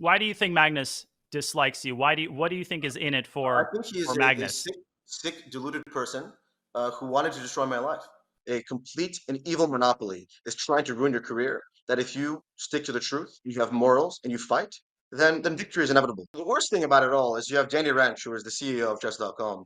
why do you think Magnus dislikes you? What do you think is in it I for think he is a Magnus? sick, deluded person who wanted to destroy my life. A complete and evil monopoly is trying to ruin your career. That if you stick to the truth, you have morals, and you fight, then victory is inevitable. The worst thing about it all is you have Danny Magnus, who is the CEO of chess.com.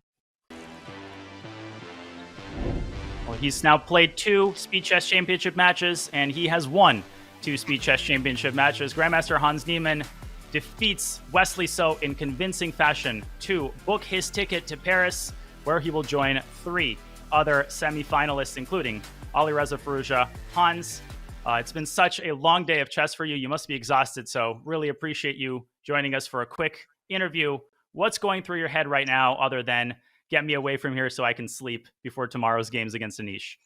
Well, he's now played 2 Speed Chess Championship matches, and he has won 2 Speed Chess Championship matches. Grandmaster Hans Niemann defeats Wesley So in convincing fashion to book his ticket to Paris, where he will join 3 other semifinalists, including Alireza Firouzja. Hans, it's been such a long day of chess for you. You must be exhausted, so really appreciate you joining us for a quick interview. What's going through your head right now other than get me away from here so I can sleep before tomorrow's games against Anish?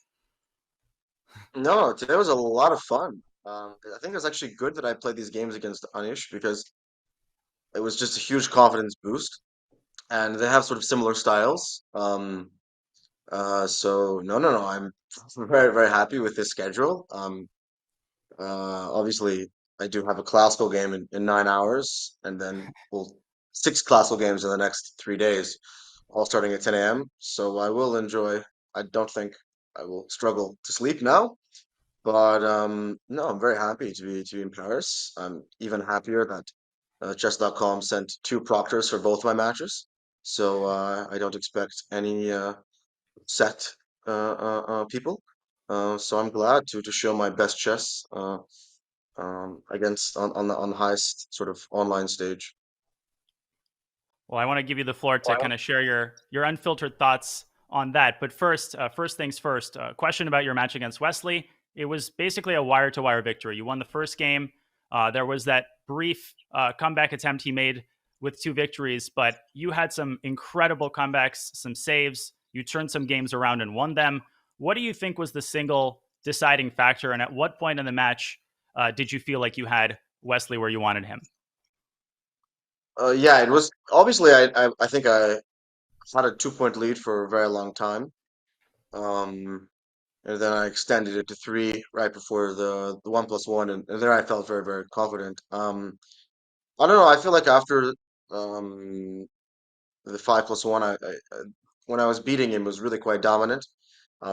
No, today was a lot of fun. I think it's actually good that I played these games against Anish because it was just a huge confidence boost, and they have sort of similar styles. So no, I'm very happy with this schedule. Obviously, I do have a classical game in 9 hours, and then well, 6 classical games in the next 3 days, all starting at 10 a.m. So I will enjoy. I don't think I will struggle to sleep now, but no, I'm very happy to be in Paris. I'm even happier that chess.com sent 2 proctors for both my matches, so I don't expect any set people. So I'm glad to show my best chess against on the highest sort of online stage. Well, I want to give you the floor to kind of share your unfiltered thoughts on that. But first, first things first. Question about your match against Wesley. It was basically a wire-to-wire victory. You won the first game. There was that brief comeback attempt he made with 2 victories, but you had some incredible comebacks, some saves. You turned some games around and won them. What do you think was the single deciding factor, and at what point in the match did you feel like you had Wesley where you wanted him? Yeah, it was obviously I think I had a 2 point lead for a very long time. Um, and then I extended it to 3 right before the 1+1, and there I felt very confident. I don't know. I feel like after um, the 5+1, when I was beating him, was really quite dominant.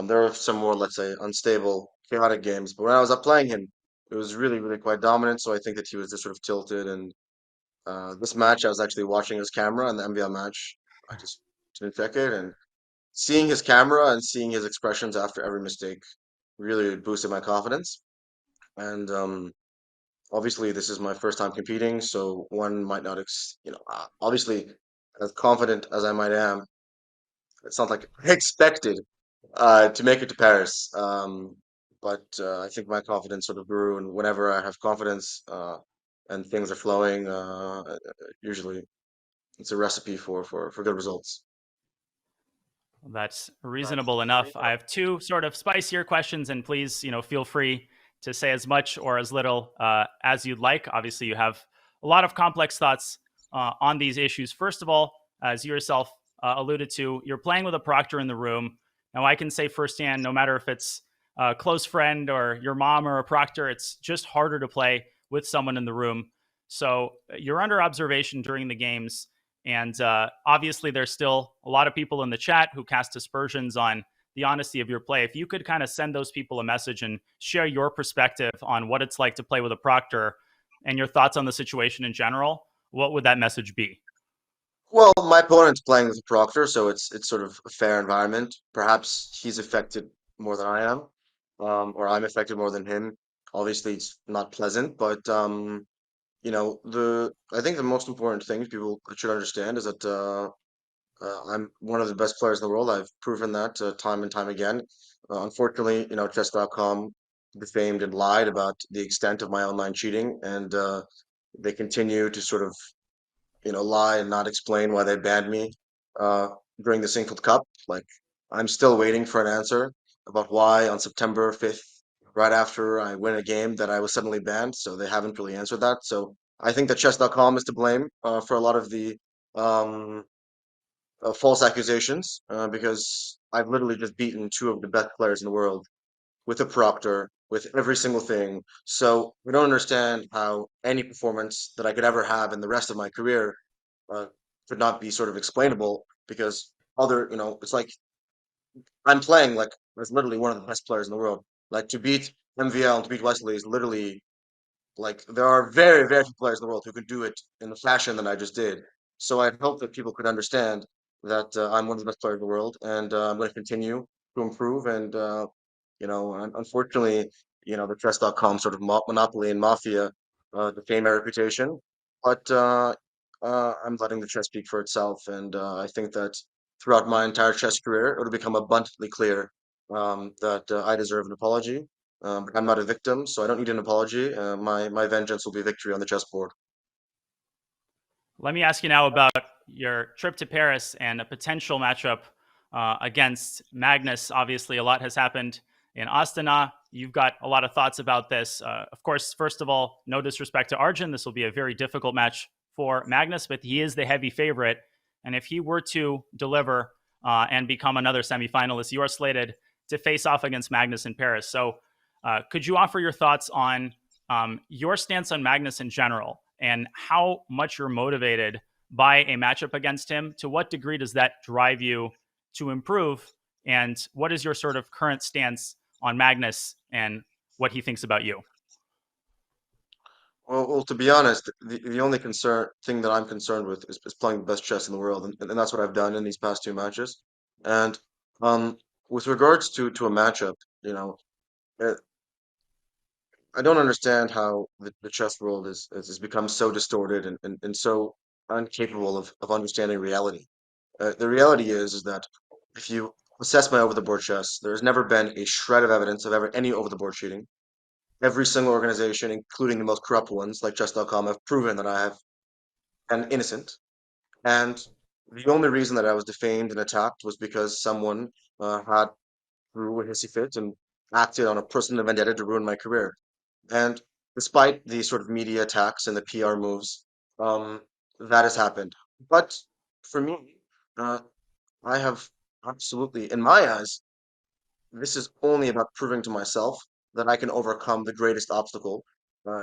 There were some more, let's say, unstable, chaotic games, but when I was up playing him, it was really quite dominant. So I think that he was just sort of tilted. And this match, I was actually watching his camera, and the MVL match, I just didn't check it, and seeing his camera and seeing his expressions after every mistake really boosted my confidence. And obviously, this is my first time competing, so one might not, obviously, as confident as I might am, it's not like expected to make it to Paris. But I think my confidence sort of grew, and whenever I have confidence and things are flowing, usually it's a recipe for good results. That's reasonable enough. I have 2 sort of spicier questions, and please, feel free to say as much or as little as you'd like. Obviously, you have a lot of complex thoughts on these issues. First of all, as you yourself alluded to, you're playing with a proctor in the room. Now, I can say firsthand, no matter if it's a close friend or your mom or a proctor, it's just harder to play with someone in the room. So you're under observation during the games. And obviously, there's still a lot of people in the chat who cast aspersions on the honesty of your play. If you could kind of send those people a message and share your perspective on what it's like to play with a proctor and your thoughts on the situation in general, what would that message be? Well, my opponent's playing with a proctor, so it's sort of a fair environment. Perhaps he's affected more than I am, or I'm affected more than him. Obviously, it's not pleasant, but the I think the most important thing people should understand is that I'm one of the best players in the world. I've proven that time and time again. Unfortunately, chess.com defamed and lied about the extent of my online cheating, and they continue to sort of lie and not explain why they banned me uh, during the Sinkled Cup. Like, I'm still waiting for an answer about why on September 5th, right after I win a game, that I was suddenly banned. So they haven't really answered that. So I think that chess.com is to blame for a lot of the um, false accusations because I've literally just beaten 2 of the best players in the world with a proctor with every single thing. So I don't understand how any performance that I could ever have in the rest of my career uh, could not be sort of explainable because it's like I'm playing like as literally one of the best players in the world. Like to beat MVL and to beat Wesley is literally like there are very, very few players in the world who could do it in the fashion that I just did. So I hope that people could understand that I'm one of the best players in the world, and I'm going to continue to improve. And unfortunately, the chess.com sort of monopoly and mafia defame my reputation. But I'm letting the chess speak for itself, and I think that throughout my entire chess career, it'll become abundantly clear that I deserve an apology. But I'm not a victim, so I don't need an apology. My vengeance will be victory on the chessboard. Let me ask you now about your trip to Paris and a potential matchup against Magnus. Obviously, a lot has happened in Astana. You've got a lot of thoughts about this. Of course, first of all, no disrespect to Arjun. This will be a very difficult match for Magnus, but he is the heavy favorite. And if he were to deliver and become another semifinalist, you are slated to face off against Magnus in Paris. So, could you offer your thoughts on your stance on Magnus in general and how much you're motivated by a matchup against him? To what degree does that drive you to improve? And what is your sort of current stance on Magnus and what he thinks about you? Well, to be honest, the only concern thing that I'm concerned with is playing the best chess in the world, and that's what I've done in these past two matches. And um, with regards to a matchup, uh, I don't understand how the chess world has become so distorted and so incapable of understanding reality. The reality is that if you assess my over-the-board chess, there's never been a shred of evidence of ever any over-the-board cheating. Every single organization, including the most corrupt ones like chess.com, have proven that I have been innocent. And the only reason that I was defamed and attacked was because someone had threw a hissy fit and acted on a personal vendetta to ruin my career. And despite the sort of media attacks and the PR moves, um, that has happened. But for me, uh, I have absolutely, in my eyes, this is only about proving to myself that I can overcome the greatest obstacle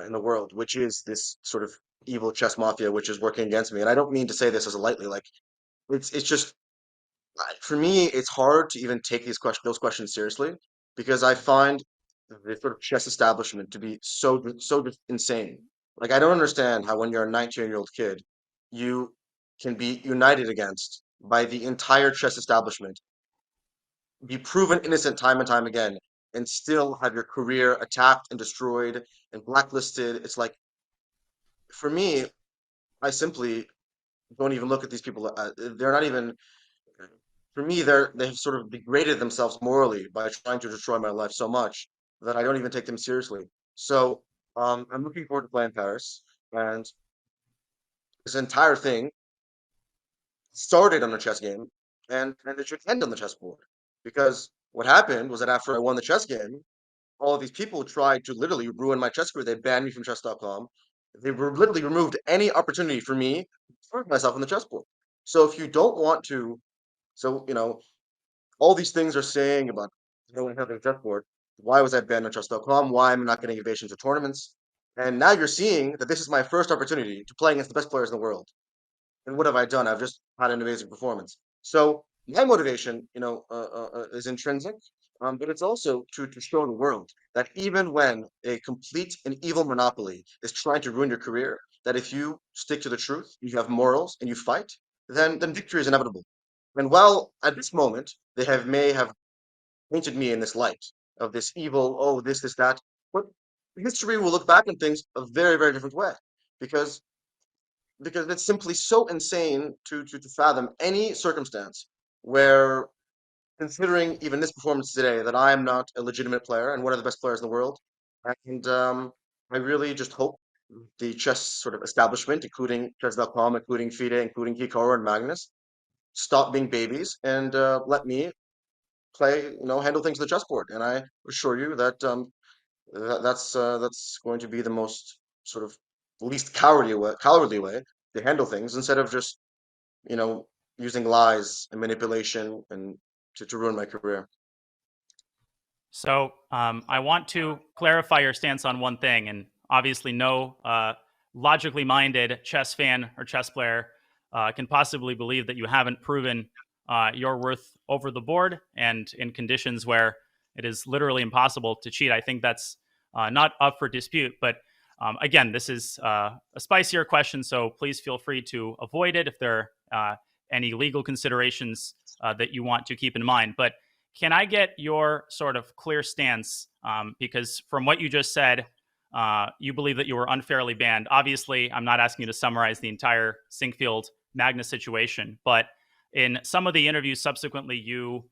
in the world, which is this sort of evil chess mafia, which is working against me. And I don't mean to say this as a lightly, like it's just for me, it's hard to even take those questions seriously because I find the sort of chess establishment to be so just insane. Like I don't understand how when you're a 19-year-old kid, you can be united against by the entire chess establishment, be proven innocent time and time again, and still have your career attacked and destroyed and blacklisted. It's like for me, I simply don't even look at these people. They're not even for me, they've sort of degraded themselves morally by trying to destroy my life so much that I don't even take them seriously. So I'm looking forward to playing Paris, and this entire thing started on a chess game, and it should end on the chessboard. Because what happened was that after I won the chess game, all of these people tried to literally ruin my chess career. They banned me from chess.com. They were literally removed any opportunity for me to prove myself on the chessboard. So if you don't want to, so all these things are saying about having a chessboard. Why was I banned on chess.com? Why am I not getting invitations to tournaments? And now you're seeing that this is my first opportunity to play against the best players in the world. And what have I done? I've just had an amazing performance. So my motivation, is intrinsic, but it's also to show the world that even when a complete and evil monopoly is trying to ruin your career, that if you stick to the truth, you have morals, and you fight, then victory is inevitable. And while at this moment may have painted me in this light of this evil, oh, this, that, but history will look back on things a very, very different way because it's simply so insane to fathom any circumstance where, considering even this performance today, that I am not a legitimate player and one of the best players in the world. And I really just hope the chess sort of establishment, including chess.com, including FIDE, including Hikaru and Magnus, stop being babies and let me play, handle things to the chessboard. And I assure you that that's going to be the most sort of least cowardly way to handle things instead of just you know using lies and manipulation and to ruin my career. So I want to clarify your stance on one thing, and obviously, no logically minded chess fan or chess player can possibly believe that you haven't proven your worth over the board and in conditions where it is literally impossible to cheat. I think that's not up for dispute. But again, this is a spicier question, so please feel free to avoid it if there are any legal considerations that you want to keep in mind. But can I get your sort of clear stance? Because from what you just said, you believe that you were unfairly banned. Obviously, I'm not asking you to summarize the entire Sinkfield Magnus situation, but in some of the interviews subsequently, you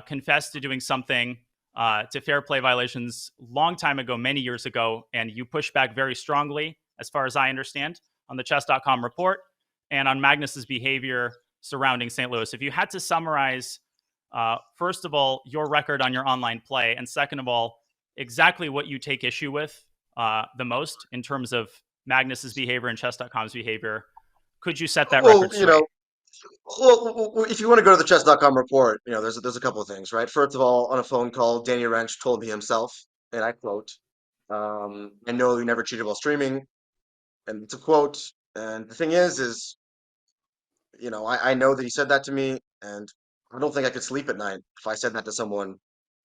confessed to doing something to fair play violations long time ago, many years ago, and you pushed back very strongly, as far as I understand, on the chess.com report and on Magnus's behavior surrounding St. Louis. If you had to summarize first of all, your record on your online play, and second of all, exactly what you take issue with the most in terms of Magnus's behavior and chess.com's behavior. Could you set that Well, record straight? if you want to go to the chess.com report, there's a couple of things, right? First of all, on a phone call, Danny Wrench told me himself, and I quote, "I know you never cheated while streaming," and it's a quote. And the thing is, I know that he said that to me, and I don't think I could sleep at night if I said that to someone.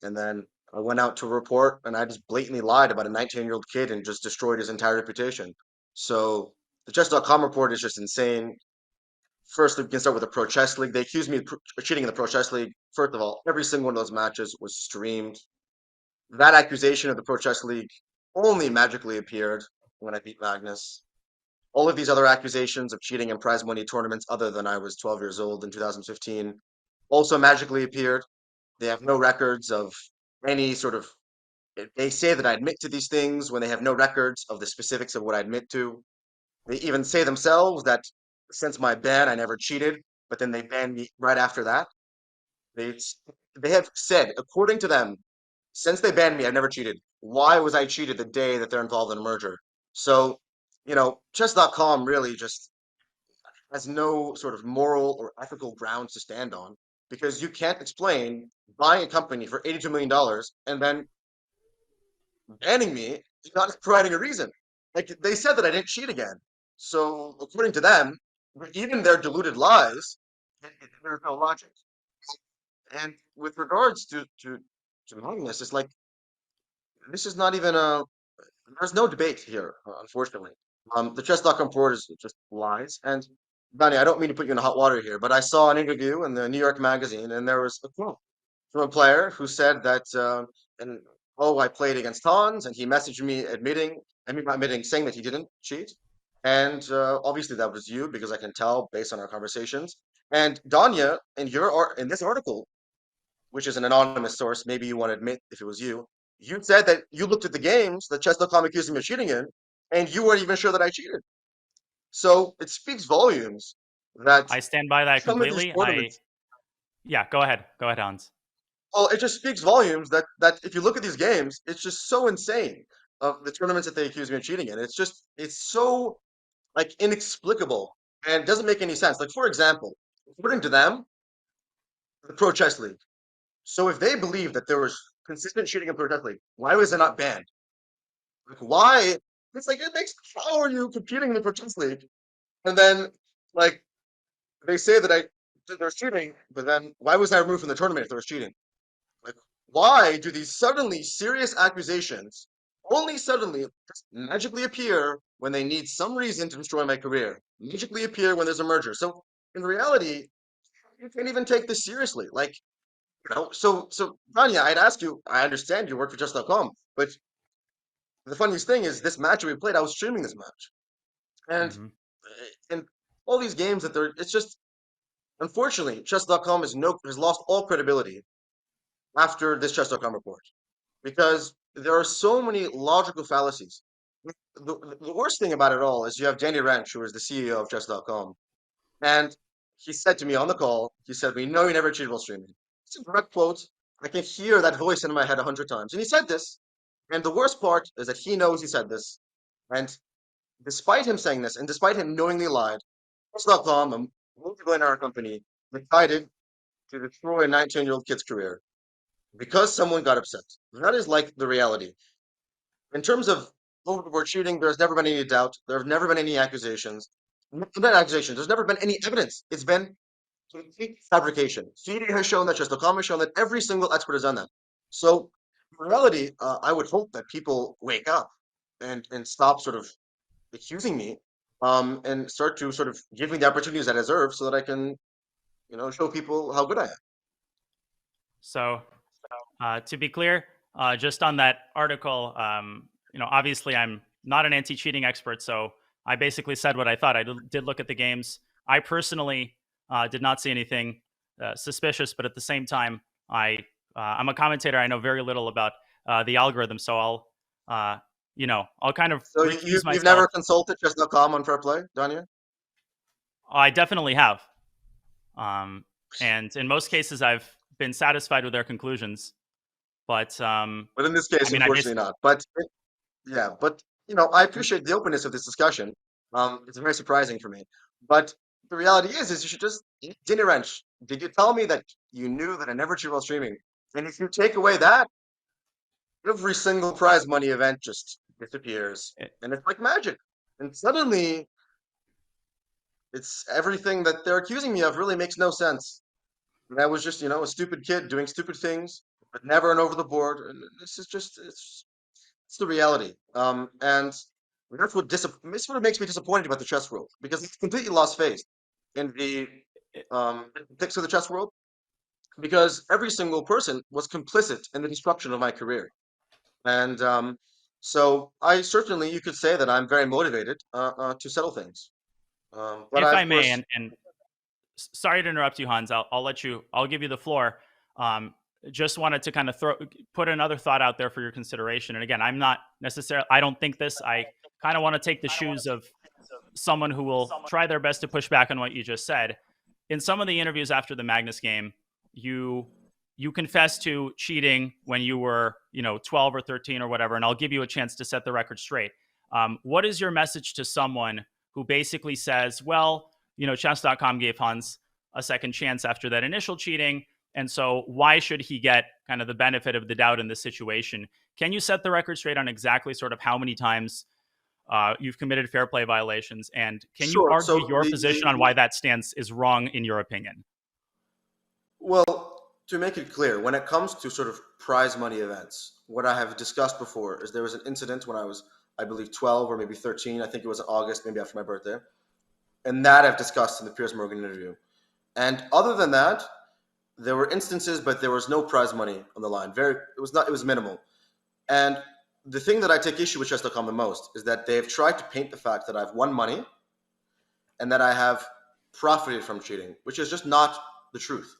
And then I went out to report, and I just blatantly lied about a 19-year-old kid and just destroyed his entire reputation. So the chess.com report is just insane. First, we can start with the Pro Chess League. They accused me of cheating in the Pro Chess League. First of all, every single one of those matches was streamed. That accusation of the Pro Chess League only magically appeared when I beat Magnus. All of these other accusations of cheating in prize money tournaments, other than I was 12 years old in 2015, also magically appeared. They have no records of any sort of. They say that I admit to these things when they have no records of the specifics of what I admit to. They even say themselves that since my ban, I never cheated, but then they banned me right after that. They they have said, according to them, since they banned me, I've never cheated. Why was I cheated the day that they're involved in a merger? So, chess.com really just has no sort of moral or ethical grounds to stand on because you can't explain buying a company for $82 million and then banning me, not providing a reason. Like they said that I didn't cheat again. So according to them, even their deluded lies, there's no logic. And with regards to Magnus, it's like this is not even a. There's no debate here, unfortunately. The chess.com report is just lies. And Danny, I don't mean to put you in hot water here, but I saw an interview in the New York Magazine, and there was a quote from a player who said that, and oh, I played against Hans, and he messaged me I mean, not admitting, saying that he didn't cheat. And obviously that was you because I can tell based on our conversations. And Danya, in this article, which is an anonymous source, maybe you want to admit if it was you, you said that you looked at the games that chess.com accused me of cheating in, and you weren't even sure that I cheated. So it speaks volumes that I stand by that some of these completely. tournaments. Yeah, go ahead. Go ahead, Hans. Well, it just speaks volumes that if you look at these games, it's just so insane of the tournaments that they accuse me of cheating in. It's so like inexplicable and doesn't make any sense. Like for example, according to them, the Pro Chess League. So if they believe that there was consistent cheating in Pro Chess League, why was it not banned? Like why? It's like it makes how are you competing in the Pro Chess League? And then like they say that there's cheating, but then why was I removed from the tournament if there was cheating? Like, why do these suddenly serious accusations only suddenly just magically appear when they need some reason to destroy my career? Magically appear when there's a merger. So in reality, you can't even take this seriously. Like, so Tanya, I'd ask you, I understand you work for Just.com, but the funniest thing is this match we played, I was streaming this match. And Mm-hmm. in all these games it's just unfortunately, Chess.com has lost all credibility after this Chess.com report. Because there are so many logical fallacies. The worst thing about it all is you have Danny Ranch, who is the CEO of Chess.com, and he said to me on the call, he said, "We know you never cheated while streaming." It's a direct quote. I can hear that voice in my head 100 times. And he said this. And the worst part is that he knows he said this. And despite him saying this, and despite him knowingly lied, Chess.com, a multi-billion-dollar company, decided to destroy a 19-year-old kid's career. because someone got upset. That is like the reality. In terms of overboard cheating, there's never been any doubt. There have never been any accusations. Not accusations. There's never been any evidence. It's been complete fabrication. CD has shown that. chesscom has shown that. Every single expert has done that. So, in reality, I would hope that people wake up and stop sort of accusing me, and start to sort of give me the opportunities I deserve, so that I can, show people how good I am. So, to be clear, just on that article, obviously I'm not an anti-cheating expert, so I basically said what I thought. I did look at the games. I personally did not see anything suspicious, but at the same time, I'm a commentator. I know very little about the algorithm, so I'll kind of So recuse you've myself. never consulted chess.com on fair play, Danya? I definitely have, and in most cases, I've been satisfied with their conclusions. But But in this case, I unfortunately basically not. Yeah, but I appreciate the openness of this discussion. It's very surprising for me. But the reality is you should just dinner wrench. Did you tell me that you knew that I never cheat while streaming? And if you take away that, every single prize money event just disappears, and it's like magic. And suddenly, it's everything that they're accusing me of really makes no sense. And I was just, a stupid kid doing stupid things, but never an over the board. And this is just, it's the reality. And that's what makes me disappointed about the chess world, because it's completely lost faith in the ethics of the chess world, because every single person was complicit in the destruction of my career. And so you could say that I'm very motivated to settle things. But if I, I of may, course, and sorry to interrupt you, Hans. I'll give you the floor. Just wanted to kind of put another thought out there for your consideration. And again, I don't think this. I kind of want to take the shoes of someone who will try their best to push back on what you just said. In some of the interviews after the Magnus game, you confessed to cheating when you were 12 or 13 or whatever, and I'll give you a chance to set the record straight. What is your message to someone who basically says, well, chess.com gave Hans a second chance after that initial cheating, and so why should he get kind of the benefit of the doubt in this situation? Can you set the record straight on exactly sort of how many times you've committed fair play violations, and can you sure. argue So your position on why that stance is wrong in your opinion? well, to make it clear, when it comes to sort of prize money events, what I have discussed before is there was an incident when I was, I believe, 12 or maybe 13. I think it was in August, maybe after my birthday. And that I've discussed in the Piers Morgan interview. And other than that, there were instances, but there was no prize money on the line. It was minimal. And the thing that I take issue with chess.com the most is that they've tried to paint the fact that I've won money and that I have profited from cheating, which is just not the truth.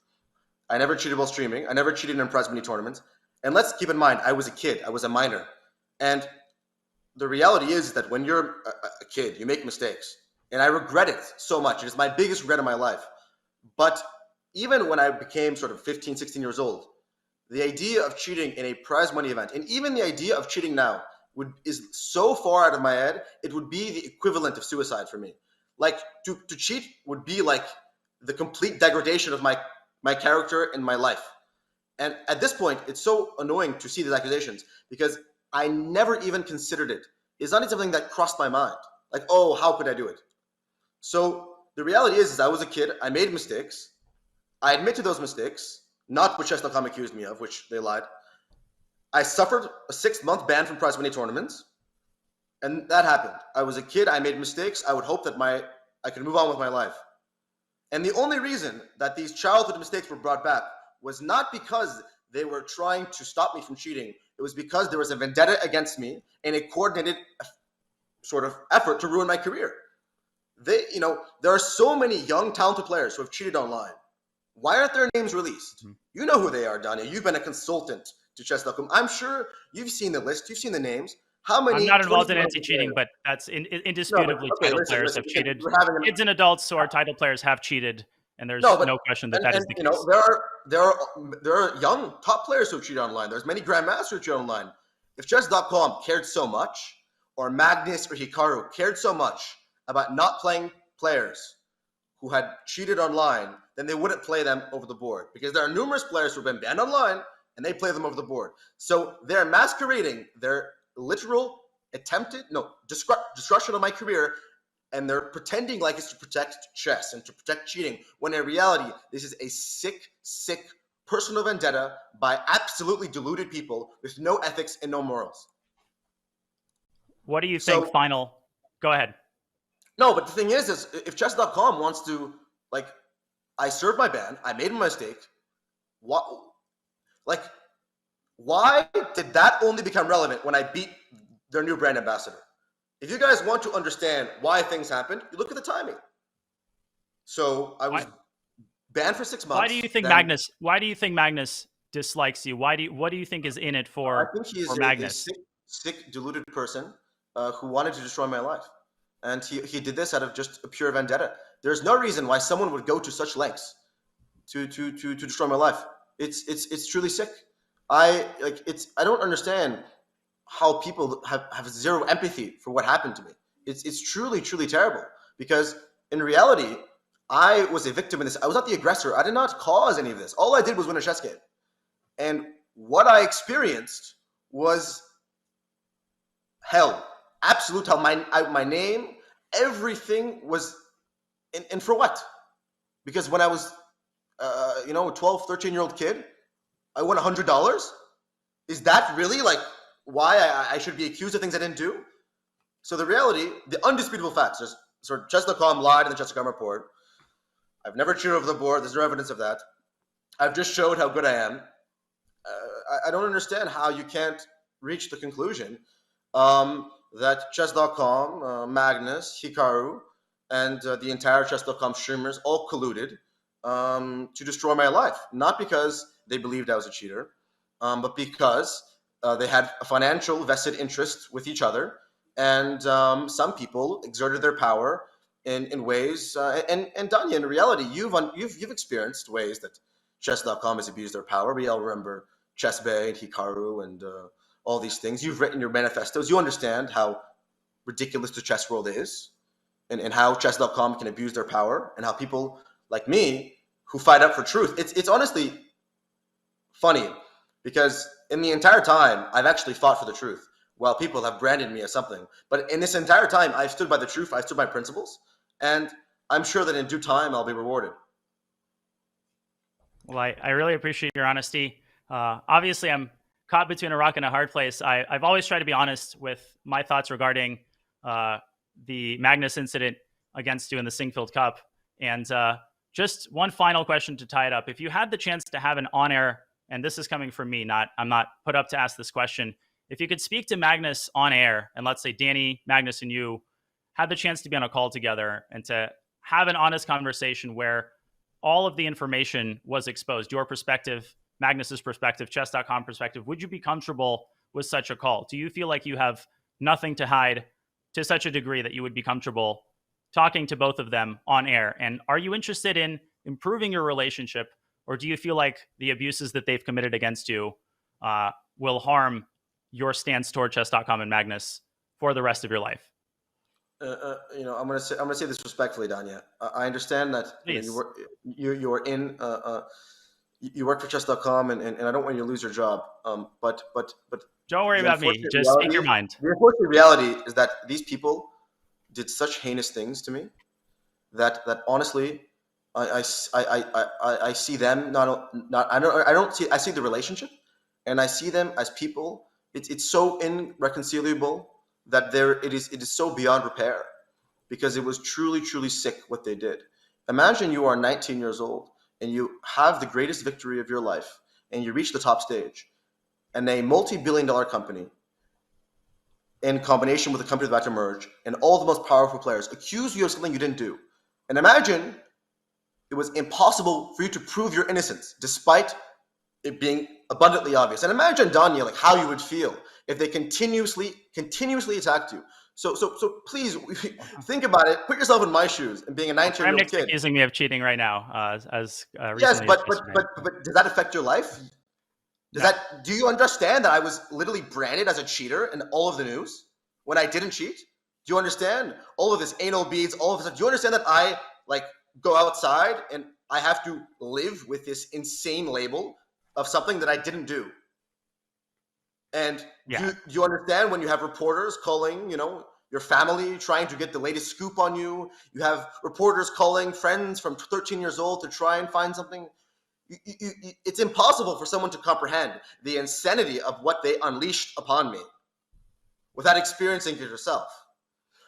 I never cheated while streaming. I never cheated in prize money tournaments. And let's keep in mind, I was a kid. I was a minor. And the reality is that when you're a kid, you make mistakes. And I regret it so much. It is my biggest regret in my life. But even when I became sort of 15, 16 years old, the idea of cheating in a prize money event, and even the idea of cheating now, is so far out of my head, it would be the equivalent of suicide for me. Like, to cheat would be like the complete degradation of my character and my life. And at this point, it's so annoying to see these accusations, because I never even considered it. It's not even something that crossed my mind. Like, oh, how could I do it? So the reality is I was a kid. I made mistakes. I admit to those mistakes, not what chess.com accused me of, which they lied. I suffered a 6-month ban from prize money tournaments, and that happened. I was a kid. I made mistakes. I would hope that I could move on with my life. And the only reason that these childhood mistakes were brought back was not because they were trying to stop me from cheating. It was because there was a vendetta against me and a coordinated sort of effort to ruin my career. There are so many young, talented players who have cheated online. Why aren't their names released? You know who they are, Danya. You've been a consultant to chess.com. I'm sure you've seen the list. You've seen the names. How I'm many not involved in 23-year-old anti-cheating, players? but that's No, but indisputably okay, title listen, players listen. have cheated. We're having Kids and adults who are title players have cheated, and no, there's but no question that that is and the case. there are young top players who cheat online. There's many grandmasters who cheat online. If chess.com cared so much, or Magnus or Hikaru cared so much about not playing players who had cheated online, then they wouldn't play them over the board, because there are numerous players who have been banned online and they play them over the board. So they're masquerading their literal destruction of my career, and they're pretending like it's to protect chess and to protect cheating, when in reality, this is a sick personal vendetta by absolutely deluded people with no ethics and no morals. What do you think? Go ahead. No, but the thing is if chess.com wants to, like, I served my ban, I made a mistake. Why did that only become relevant when I beat their new brand ambassador? If you guys want to understand why things happened, you look at the timing. So I was banned for 6 months. Why do you think Magnus dislikes you? What do you think is in it for? I think he is Magnus? a sick, deluded person who wanted to destroy my life, and he did this out of just a pure vendetta. There's no reason why someone would go to such lengths to destroy my life. It's truly sick. I don't understand how people have zero empathy for what happened to me. It's truly terrible, because in reality, I was a victim in this. I was not the aggressor. I did not cause any of this. All I did was win a chess game. And what I experienced was hell. Absolute hell. My name, everything was, and for what? Because when I was, a 12, 13-year-old kid, I won $100. Is that really like why I should be accused of things I didn't do? So the reality, the undisputable facts, is sort of chess.com lied in the chess.com report. I've never cheated over the board. There's no evidence of that. I've just showed how good I am. I don't understand how you can't reach the conclusion that chess.com, Magnus, Hikaru, and the entire chess.com streamers all colluded to destroy my life. Not because they believed I was a cheater, but because they had a financial vested interest with each other. And some people exerted their power in ways, and Danya, in reality, you've experienced ways that chess.com has abused their power. We all remember Chess Bay and Hikaru and all these things. You've written your manifestos. You understand how ridiculous the chess world is, and how chess.com can abuse their power, and how people like me who fight up for truth. It's honestly funny, because in the entire time, I've actually fought for the truth, while people have branded me as something. But in this entire time, I've stood by the truth. I've stood by principles. And I'm sure that in due time, I'll be rewarded. Well, I really appreciate your honesty. Obviously, I'm caught between a rock and a hard place. I've always tried to be honest with my thoughts regarding the Magnus incident against you in the Singfield Cup. And just one final question to tie it up. If you had the chance to have an on-air, and this is coming from me, I'm not put up to ask this question. If you could speak to Magnus on air, and let's say Danny, Magnus, and you had the chance to be on a call together and to have an honest conversation where all of the information was exposed, your perspective, Magnus's perspective, chess.com perspective, would you be comfortable with such a call? Do you feel like you have nothing to hide to such a degree that you would be comfortable talking to both of them on air? And are you interested in improving your relationship, or do you feel like the abuses that they've committed against you will harm your stance toward chess.com and Magnus for the rest of your life? I'm gonna say this respectfully, Danya. I understand that you work for chess.com, and I don't want you to lose your job. But don't worry about me. Just speak your mind. The unfortunate reality is that these people did such heinous things to me that honestly, I see them I see the relationship, and I see them as people. It's so irreconcilable that it is so beyond repair, because it was truly sick what they did. Imagine you are 19 years old and you have the greatest victory of your life, and you reach the top stage, and a multi-billion-dollar company, in combination with a company that's about to merge, and all the most powerful players accuse you of something you didn't do. And imagine it was impossible for you to prove your innocence, despite it being abundantly obvious. And imagine, Danya, like how you would feel if they continuously attacked you. So please think about it. Put yourself in my shoes and being a 19-year-old kid. Accusing me of cheating right now. Yes, but does that affect your life? Do you understand that I was literally branded as a cheater in all of the news when I didn't cheat? Do you understand all of this anal beads, all of this? Do you understand that I go outside and I have to live with this insane label of something that I didn't do. And Yeah. do you understand when you have reporters calling, your family trying to get the latest scoop on you? You have reporters calling friends from 13 years old to try and find something. It's impossible for someone to comprehend the insanity of what they unleashed upon me without experiencing it yourself.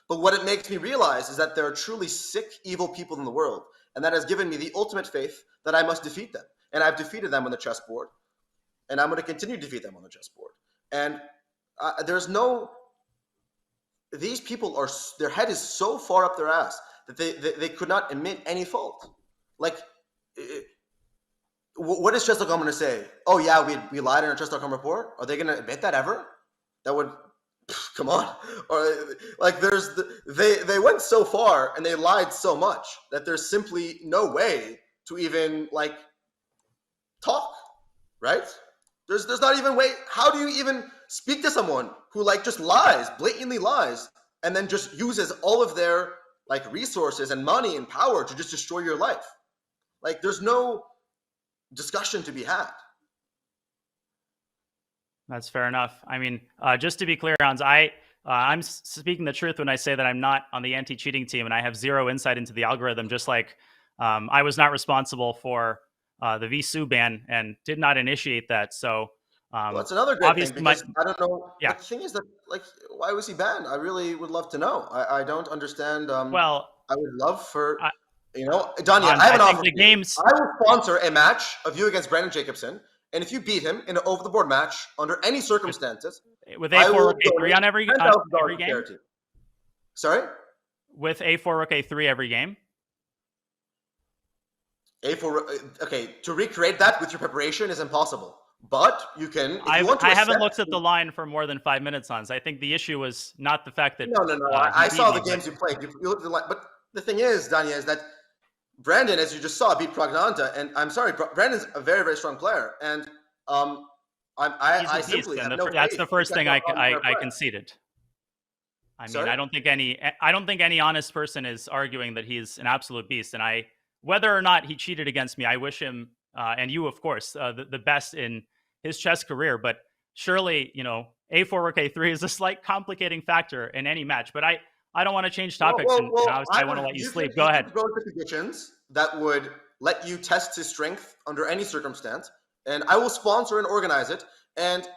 But what it makes me realize is that there are truly sick, evil people in the world, and that has given me the ultimate faith that I must defeat them. And I've defeated them on the chessboard, and I'm going to continue to defeat them on the chessboard. And these people their head is so far up their ass that they could not admit any fault. Like, what is chess.com going to say? Oh yeah, we lied in our chess.com report. Are they going to admit that ever? That would, come on. Or like, they went so far and they lied so much that there's simply no way to even like talk, right? There's not even way. How do you even speak to someone who like just lies, blatantly lies, and then just uses all of their like resources and money and power to just destroy your life? Like, there's no discussion to be had. That's fair enough. I mean, just to be clear, Hans, I'm speaking the truth when I say that I'm not on the anti-cheating team, and I have zero insight into the algorithm. Just like I was not responsible for the Viih Sou ban and did not initiate that. So well, that's another great thing, because I don't know. Yeah. The thing is that, like, why was he banned? I really would love to know. I don't understand. Well, I would love for Danya. Hans, I have an I offer. think the games. I will sponsor a match of you against Brandon Jacobson, and if you beat him in an over-the-board match under any circumstances, with A4 Rook A3 on every game. Charity. Sorry. With A4 Rook A3 every game. A4. Okay, to recreate that with your preparation is impossible. But you can. I haven't looked at the line for more than 5 minutes, Hans. I think the issue was not the fact that. No. I saw the games you played. You looked at the line, but the thing is, Danya, is that Brandon, as you just saw, beat Pragnanta, and I'm sorry, Brandon's a very, very strong player, and I simply have no faith. That's the first thing I conceded. I mean, sorry? I don't think any honest person is arguing that he's an absolute beast, and whether or not he cheated against me, I wish him and you, of course, the best in his chess career. But surely, A4 Rook A3 is a slight complicating factor in any match. But I don't want to change topics, and I want to let you sleep. Go ahead. Go to conditions that would let you test his strength under any circumstance, and I will sponsor and organize it. And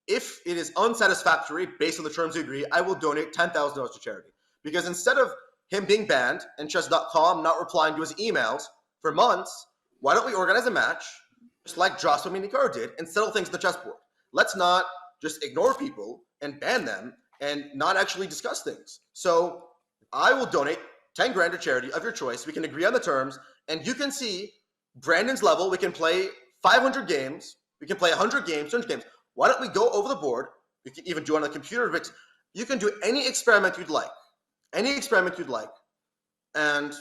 if it is unsatisfactory based on the terms we agree, I will donate $10,000 to charity. Because instead of him being banned and chess.com not replying to his emails for months, why don't we organize a match just like Jacobson and hikaru did and settle things on the chessboard? Let's not just ignore people and ban them and not actually discuss things. So I will donate 10 grand to charity of your choice. We can agree on the terms, and you can see Brandon's level. We can play 500 games. We can play 100 games, 200 games. Why don't we go over the board? You can even do it on the computer. You can do any experiment you'd like. Any experiment you'd like. But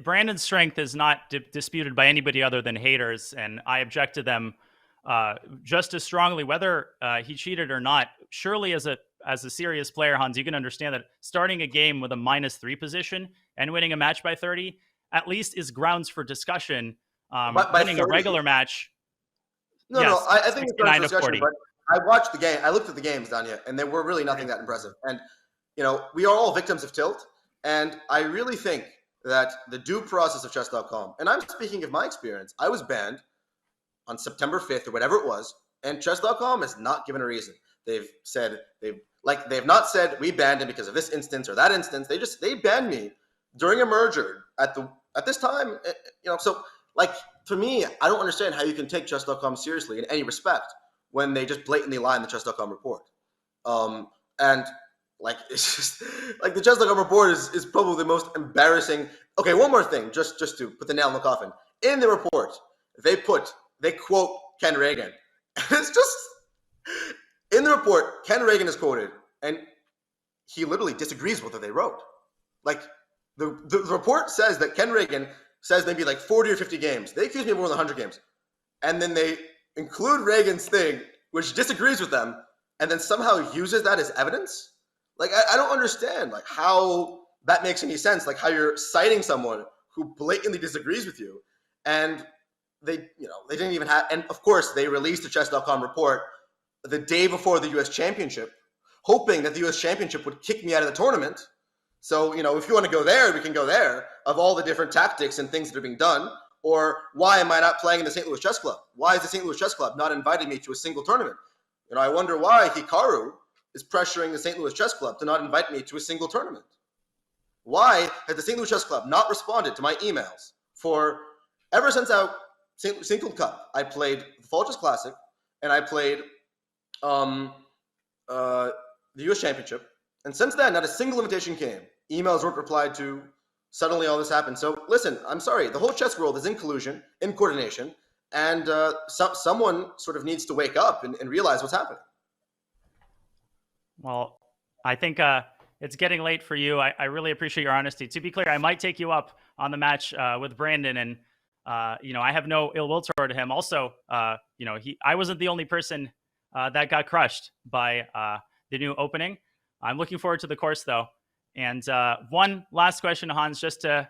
Brandon's strength is not disputed by anybody other than haters, and I object to them just as strongly, whether he cheated or not. Surely, as a serious player, Hans, you can understand that starting a game with a -3 position and winning a match by 30 at least is grounds for discussion. Winning a regular match. I think it's grounds for discussion. But I watched the game. I looked at the games, Danya, and they were really nothing that impressive. And we are all victims of tilt. And I really think that the due process of chess.com, and I'm speaking of my experience, I was banned on September 5th or whatever it was, and chess.com has not given a reason. They've not said we banned him because of this instance or that instance. They banned me during a merger at this time. So like, for me, I don't understand how you can take chess.com seriously in any respect when they just blatantly lie in the chess.com report. And like, it's just like the chess.com report is probably the most embarrassing. Okay, one more thing, just to put the nail in the coffin. In the report, they quote Ken Reagan. It's just in the report, Ken Reagan is quoted, and he literally disagrees with what they wrote. Like, the report says that Ken Reagan says maybe like 40 or 50 games. They accuse me of more than 100 games. And then they include Reagan's thing, which disagrees with them, and then somehow uses that as evidence. Like, I don't understand like how that makes any sense. Like, how you're citing someone who blatantly disagrees with you, and they didn't even have, and of course they released the chess.com report the day before the US Championship, hoping that the US Championship would kick me out of the tournament. So, if you want to go there, we can go there, of all the different tactics and things that are being done. Or why am I not playing in the St. Louis Chess Club? Why is the St. Louis Chess Club not inviting me to a single tournament? I wonder why Hikaru is pressuring the St. Louis Chess Club to not invite me to a single tournament. Why has the St. Louis Chess Club not responded to my emails for ever since our single cup? I played the Fall Chess Classic and I played the US Championship. And since then, not a single invitation came. Emails weren't replied to. Suddenly all this happened. So listen, I'm sorry. The whole chess world is in collusion, in coordination, and someone sort of needs to wake up and realize what's happening. Well, I think it's getting late for you. I really appreciate your honesty. To be clear, I might take you up on the match with Brandon, and I have no ill will toward him. Also, I wasn't the only person that got crushed by the new opening. I'm looking forward to the course, though. And one last question, Hans, just to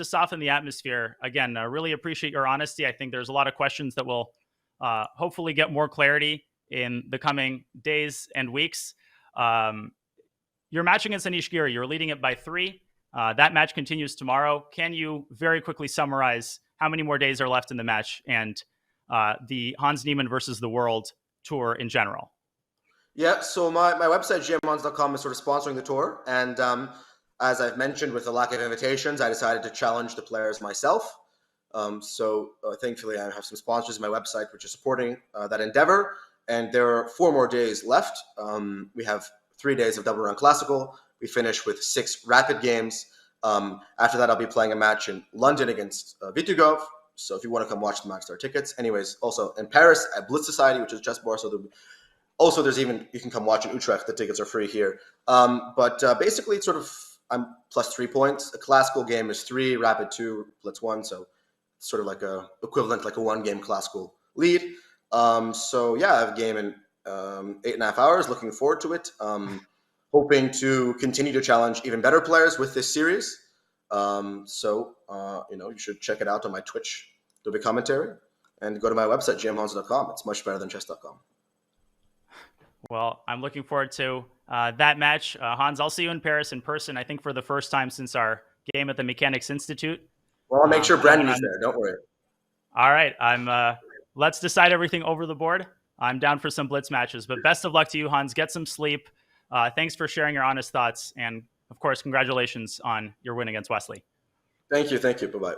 soften the atmosphere. Again, I really appreciate your honesty. I think there's a lot of questions that will hopefully get more clarity in the coming days and weeks. Your match against Anish Giri, you're leading it by 3. That match continues tomorrow. Can you very quickly summarize how many more days are left in the match and the Hans Niemann versus the World Tour in general? Yeah, so my website, gmhans.com, is sort of sponsoring the tour. And as I've mentioned, with the lack of invitations, I decided to challenge the players myself. So thankfully, I have some sponsors on my website, which is supporting that endeavor. And there are 4 more days left. We have 3 days of double round classical. We finish with 6 rapid games. After that, I'll be playing a match in London against Viih. So if you want to come watch the match, there are tickets. Anyways, also in Paris at Blitz Society, which is a chess bar. So also, you can come watch in Utrecht. The tickets are free here. But basically, it's sort of, I'm plus 3 points. A classical game is 3, rapid 2, blitz 1. So it's sort of like a equivalent, like a 1-game classical lead. So yeah, I have a game in 8.5 hours. Looking forward to it. Hoping to continue to challenge even better players with this series. So you should check it out on my Twitch. There'll be commentary. And go to my website, gmhans.com. It's much better than chess.com. Well, I'm looking forward to that match. Hans, I'll see you in Paris in person, I think for the first time since our game at the Mechanics Institute. Well, I'll make sure Brandon is there. Don't worry. All right. Let's decide everything over the board. I'm down for some blitz matches, but best of luck to you, Hans. Get some sleep. Thanks for sharing your honest thoughts. And of course, congratulations on your win against Wesley. Thank you. Bye-bye.